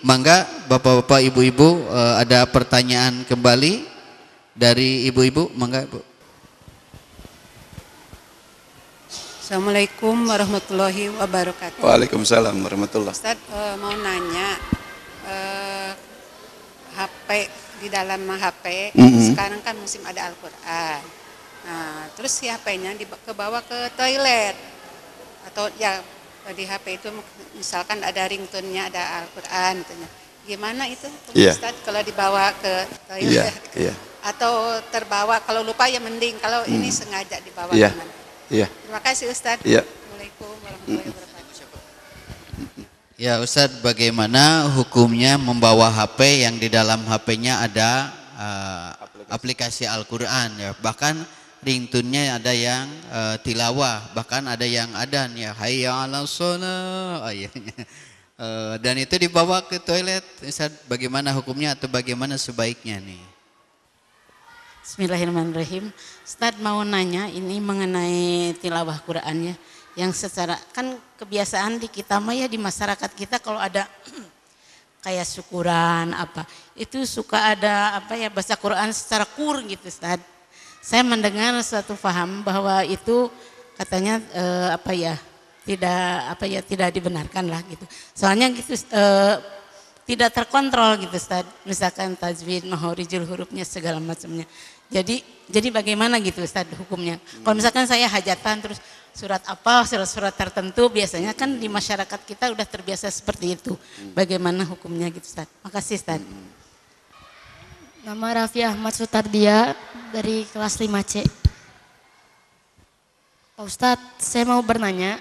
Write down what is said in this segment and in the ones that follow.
mangga bapak-bapak, ibu-ibu, ada pertanyaan kembali dari ibu-ibu, mangga Bu. Assalamualaikum warahmatullahi wabarakatuh. Waalaikumsalam warahmatullahi. Ustaz, mau nanya, HP, di dalam HP sekarang kan musim ada Al-Quran. Nah, terus si HP-nya kebawa ke toilet atau ya di HP itu misalkan ada ringtone-nya ada Al-Quran gitu. Gimana itu Ustaz kalau dibawa ke toilet? Atau terbawa, kalau lupa ya mending, kalau ini sengaja dibawa gimana? Terima kasih Ustaz. Assalamualaikum warahmatullahi wabarakatuh. Ya Ustaz, bagaimana hukumnya membawa HP yang di dalam HP-nya ada aplikasi Al-Quran ya, bahkan ringtone-nya ada yang tilawah, bahkan ada yang adan ya, hayya 'alas shalah ayatnya. Dan itu dibawa ke toilet, Ustaz, bagaimana hukumnya atau bagaimana sebaiknya nih? Bismillahirrahmanirrahim. Ustaz mau nanya ini mengenai tilawah Qurannya, yang secara kan kebiasaan di kita mah ya, di masyarakat kita kalau ada kayak syukuran apa itu suka ada apa ya, baca Quran secara kur gitu Ustaz. Saya mendengar suatu paham bahwa itu katanya tidak dibenarkan lah gitu. Soalnya gitu tidak terkontrol gitu Ustaz. Misalkan tajwid, mahorijul hurufnya segala macamnya. Jadi bagaimana gitu Ustaz hukumnya? Kalau misalkan saya hajatan terus surat apa, surat-surat tertentu biasanya kan di masyarakat kita udah terbiasa seperti itu. Bagaimana hukumnya gitu Ustaz? Makasih Ustaz. Nama Raffi Ahmad Sutardia dari kelas 5C. Pak Ustadz, saya mau bertanya,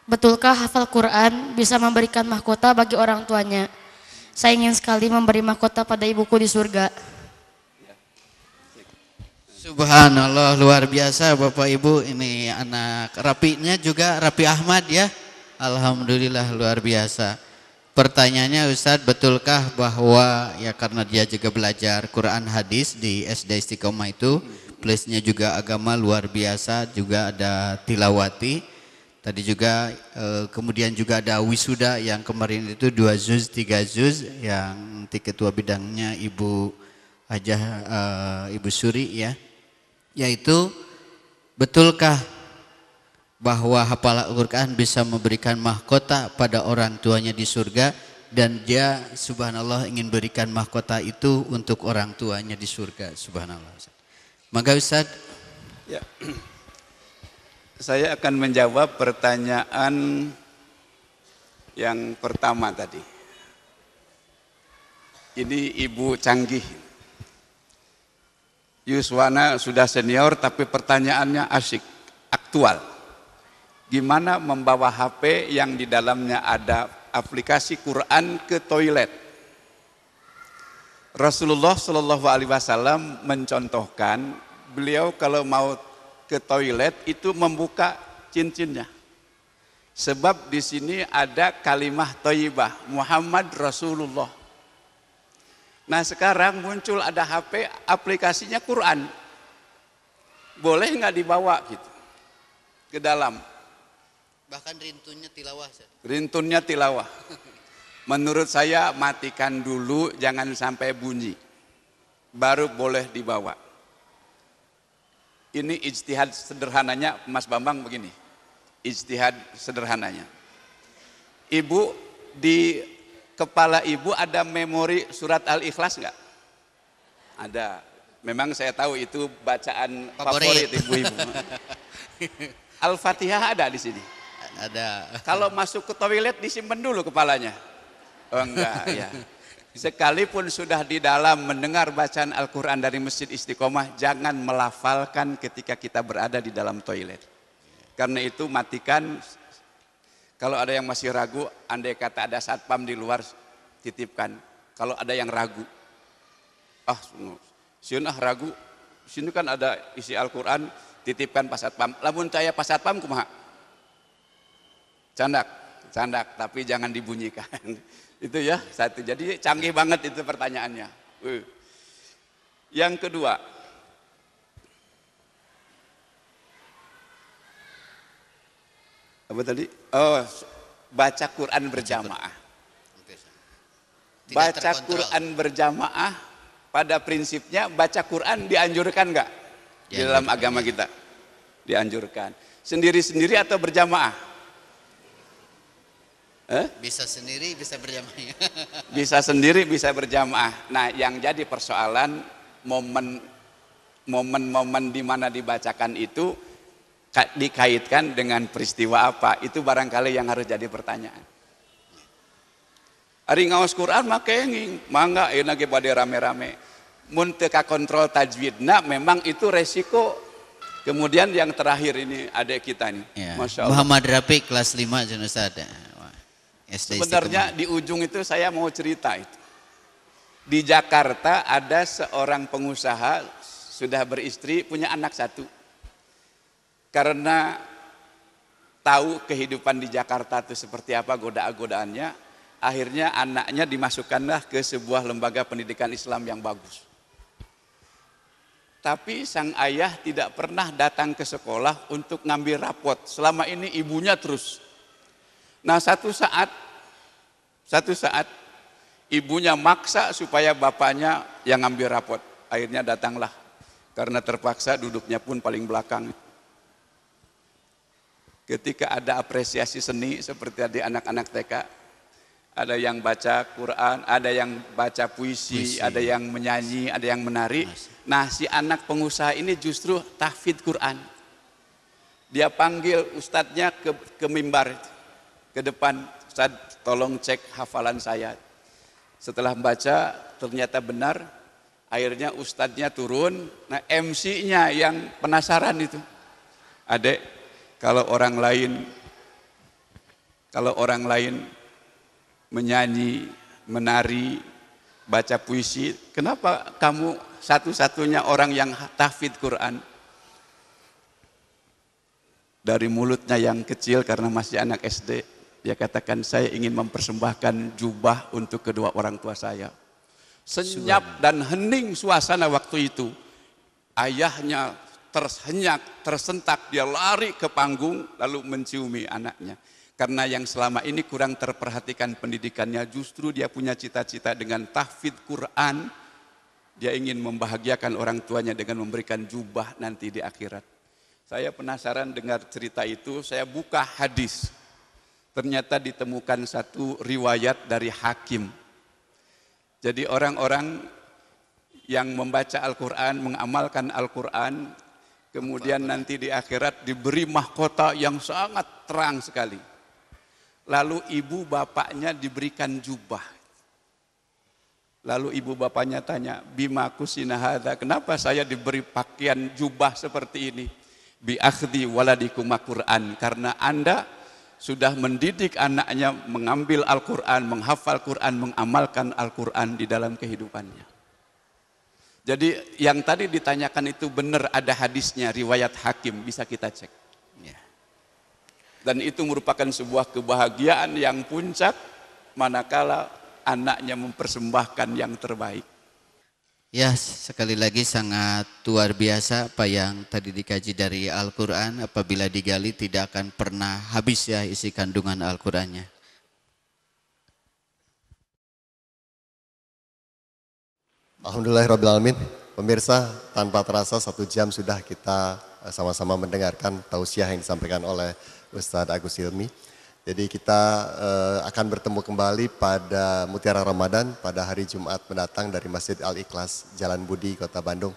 betulkah hafal Quran bisa memberikan mahkota bagi orang tuanya? Saya ingin sekali memberi mahkota pada ibuku di surga. Subhanallah, luar biasa Bapak Ibu, ini anak rapinya juga Raffi Ahmad ya. Alhamdulillah luar biasa. Pertanyaannya Ustadz, betulkah bahwa ya karena dia juga belajar Quran hadis di SD Istiqomah itu, plusnya juga agama luar biasa, juga ada tilawati. Tadi juga kemudian juga ada wisuda yang kemarin itu 2 juz, 3 juz, yang nanti ketua bidangnya Ibu Hajah Ibu Suri ya. Yaitu betulkah bahwa hafal Al-Quran bisa memberikan mahkota pada orang tuanya di surga, dan dia subhanallah ingin berikan mahkota itu untuk orang tuanya di surga, subhanallah. Maka Ustaz. Ya. Saya akan menjawab pertanyaan yang pertama tadi. Ini Ibu canggih. Yuswana sudah senior tapi pertanyaannya asyik, aktual. Gimana membawa HP yang di dalamnya ada aplikasi Quran ke toilet? Rasulullah Shallallahu Alaihi Wasallam mencontohkan, beliau kalau mau ke toilet itu membuka cincinnya. Sebab di sini ada kalimah thayyibah, Muhammad Rasulullah. Nah sekarang muncul ada HP aplikasinya Quran. Boleh nggak dibawa gitu ke dalam? Bahkan rintunnya tilawah. Rintunnya tilawah. Menurut saya matikan dulu, jangan sampai bunyi. Baru boleh dibawa. Ini ijtihad sederhananya Mas Bambang begini. Ijtihad sederhananya. Ibu, di kepala ibu ada memori surat Al-Ikhlas enggak? Ada. Memang saya tahu itu bacaan favorit ibu-ibu. Al-Fatihah ada di sini. Ada. Kalau masuk ke toilet disimpan dulu kepalanya. Oh enggak ya. Sekalipun sudah di dalam mendengar bacaan Al-Quran dari Masjid Istiqomah, jangan melafalkan ketika kita berada di dalam toilet. Karena itu matikan. Kalau ada yang masih ragu, andai kata ada satpam di luar, titipkan. Kalau ada yang ragu, sini ragu, sini kan ada isi Al-Quran, titipkan pas satpam. Lamun saya pas satpam kumaha? Candak, tapi jangan dibunyikan. Itu ya satu. Jadi canggih banget itu pertanyaannya. Yang kedua, apa tadi? Oh, baca Quran berjamaah. baca Quran berjamaah pada prinsipnya baca Quran dianjurkan nggak di dalam agama kita? Dianjurkan. Sendiri-sendiri atau berjamaah? Bisa sendiri, bisa berjamaah. Bisa sendiri, bisa berjamaah. Nah, yang jadi persoalan momen-momen di mana dibacakan itu dikaitkan dengan peristiwa apa? Itu barangkali yang harus jadi pertanyaan. Ari ngaos Quran maka enging, mangga euna ge bade rame-rame. Mun teu kontrol tajwidna memang itu resiko. Kemudian yang terakhir ini adik kita nih. Ya. Masya Allah. Muhammad Rafi kelas 5 Ustaz. Sebenarnya di ujung itu saya mau cerita itu. Di Jakarta ada seorang pengusaha sudah beristri, punya anak satu. Karena tahu kehidupan di Jakarta itu seperti apa godaan-godaannya, akhirnya anaknya dimasukkanlah ke sebuah lembaga pendidikan Islam yang bagus. Tapi sang ayah tidak pernah datang ke sekolah untuk ngambil rapot. Selama ini ibunya terus. Nah satu saat ibunya maksa supaya bapaknya yang ngambil rapot. Akhirnya datanglah. Karena terpaksa duduknya pun paling belakang. Ketika ada apresiasi seni seperti ada anak-anak TK. Ada yang baca Quran, ada yang baca puisi, ada yang menyanyi, ada yang menari. Nah si anak pengusaha ini justru tahfidz Quran. Dia panggil ustadznya ke mimbar, ke depan. Ustadz tolong cek hafalan saya. Setelah membaca ternyata benar. Akhirnya ustadznya turun. Nah MC-nya yang penasaran itu. Adek, kalau orang lain menyanyi, menari, baca puisi, kenapa kamu satu-satunya orang yang tahfidz Quran? Dari mulutnya yang kecil karena masih anak SD, dia katakan saya ingin mempersembahkan jubah untuk kedua orang tua saya. Senyap dan hening suasana waktu itu. Ayahnya tersenyak, tersentak, dia lari ke panggung lalu menciumi anaknya. Karena yang selama ini kurang terperhatikan pendidikannya, justru dia punya cita-cita dengan tahfidz Quran. Dia ingin membahagiakan orang tuanya dengan memberikan jubah nanti di akhirat. Saya penasaran dengar cerita itu, saya buka hadis. Ternyata ditemukan satu riwayat dari Hakim. Jadi orang-orang yang membaca Al-Quran, mengamalkan Al-Quran, kemudian nanti di akhirat diberi mahkota yang sangat terang sekali. Lalu ibu bapaknya diberikan jubah. Lalu ibu bapaknya tanya, bima kusina hadza, kenapa saya diberi pakaian jubah seperti ini? Bi akhdi waladikum Quran, karena Anda sudah mendidik anaknya mengambil Al-Quran, menghafal Quran, mengamalkan Al-Quran di dalam kehidupannya. Jadi yang tadi ditanyakan itu benar, ada hadisnya, riwayat Hakim, bisa kita cek. Dan itu merupakan sebuah kebahagiaan yang puncak manakala anaknya mempersembahkan yang terbaik. Ya, sekali lagi sangat luar biasa apa yang tadi dikaji dari Al-Quran. Apabila digali tidak akan pernah habis ya isi kandungan Al-Qurannya. Alhamdulillahirrabbilalamin. Pemirsa, tanpa terasa 1 jam sudah kita sama-sama mendengarkan tausiah yang disampaikan oleh Ustadz Agus Hilmi. Jadi kita akan bertemu kembali pada Mutiara Ramadan pada hari Jumat mendatang dari Masjid Al-Ikhlas, Jalan Budi, Kota Bandung.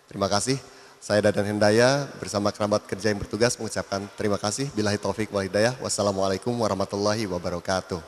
Terima kasih. Saya Dadan Hendaya bersama kerabat kerja yang bertugas mengucapkan terima kasih. Billahi taufik wal hidayah. Wassalamualaikum warahmatullahi wabarakatuh.